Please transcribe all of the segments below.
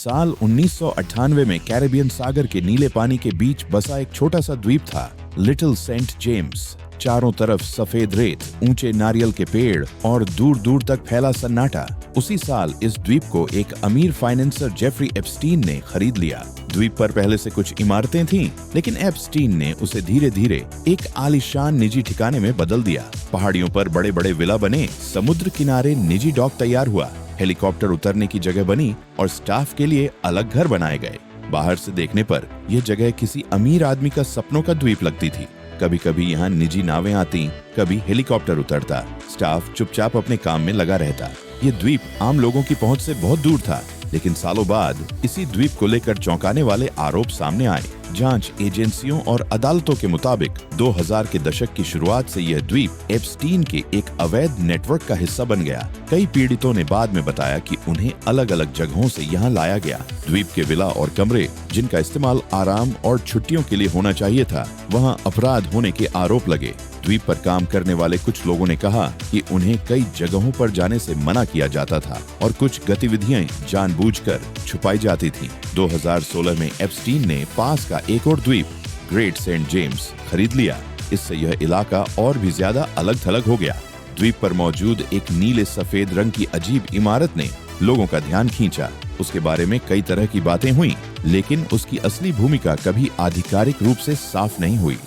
साल 1998 में कैरेबियन सागर के नीले पानी के बीच बसा एक छोटा सा द्वीप था, लिटिल सेंट जेम्स। चारों तरफ सफेद रेत, ऊंचे नारियल के पेड़ और दूर दूर तक फैला सन्नाटा। उसी साल इस द्वीप को एक अमीर फाइनेंसर जेफरी एप्स्टीन ने खरीद लिया। द्वीप पर पहले से कुछ इमारतें थीं, लेकिन एप्स्टीन ने उसे धीरे धीरे एक आलीशान निजी ठिकाने में बदल दिया। पहाड़ियों पर बड़े बड़े विला बने, समुद्र किनारे निजी डॉक तैयार हुआ, हेलीकॉप्टर उतरने की जगह बनी और स्टाफ के लिए अलग घर बनाए गए। बाहर से देखने पर यह जगह किसी अमीर आदमी का सपनों का द्वीप लगती थी। कभी कभी यहाँ निजी नावें आती, कभी हेलीकॉप्टर उतरता, स्टाफ चुपचाप अपने काम में लगा रहता। ये द्वीप आम लोगों की पहुंच से बहुत दूर था, लेकिन सालों बाद इसी द्वीप को लेकर चौंकाने वाले आरोप सामने आए। जांच एजेंसियों और अदालतों के मुताबिक 2000 के दशक की शुरुआत से यह द्वीप एप्स्टीन के एक अवैध नेटवर्क का हिस्सा बन गया। कई पीड़ितों ने बाद में बताया कि उन्हें अलग अलग जगहों से यहाँ लाया गया। द्वीप के विला और कमरे, जिनका इस्तेमाल आराम और छुट्टियों के लिए होना चाहिए था, वहाँ अपराध होने के आरोप लगे। द्वीप पर काम करने वाले कुछ लोगों ने कहा कि उन्हें कई जगहों पर जाने से मना किया जाता था और कुछ गतिविधियां जानबूझकर छुपाई जाती थीं। 2016 में एप्स्टीन ने पास का एक और द्वीप, ग्रेट सेंट जेम्स, खरीद लिया। इससे यह इलाका और भी ज्यादा अलग थलग हो गया। द्वीप पर मौजूद एक नीले सफेद रंग की अजीब इमारत ने लोगों का ध्यान खींचा। उसके बारे में कई तरह की बातें हुई, लेकिन उसकी असली भूमिका कभी आधिकारिक रूप से साफ नहीं हुई।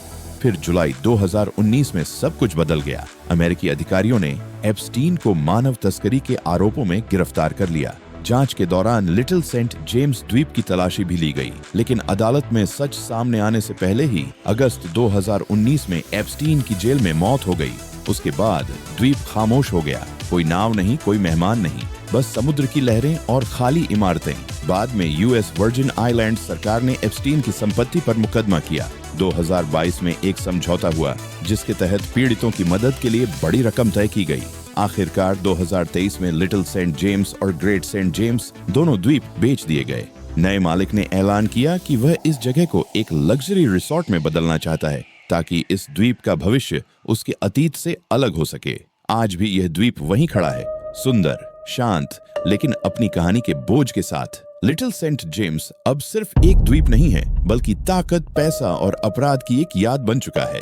फिर जुलाई 2019 में सब कुछ बदल गया। अमेरिकी अधिकारियों ने एप्स्टीन को मानव तस्करी के आरोपों में गिरफ्तार कर लिया। जांच के दौरान लिटिल सेंट जेम्स द्वीप की तलाशी भी ली गई, लेकिन अदालत में सच सामने आने से पहले ही अगस्त 2019 में एप्स्टीन की जेल में मौत हो गई। उसके बाद द्वीप खामोश हो गया। कोई नाव नहीं, कोई मेहमान नहीं, बस समुद्र की लहरें और खाली इमारतें। बाद में यूएस वर्जिन आइलैंड सरकार ने एप्स्टीन की संपत्ति पर मुकदमा किया। 2022 में एक समझौता हुआ, जिसके तहत पीड़ितों की मदद के लिए बड़ी रकम तय की गई। आखिरकार 2023 में लिटिल सेंट जेम्स और ग्रेट सेंट जेम्स दोनों द्वीप बेच दिए गए। नए मालिक ने ऐलान किया कि वह इस जगह को एक लग्जरी रिसोर्ट में बदलना चाहता है, ताकि इस द्वीप का भविष्य उसके अतीत से अलग हो सके। आज भी यह द्वीप वहीं खड़ा है, सुंदर, शांत, लेकिन अपनी कहानी के बोझ के साथ। लिटिल सेंट जेम्स अब सिर्फ एक द्वीप नहीं है, बल्कि ताकत, पैसा और अपराध की एक याद बन चुका है।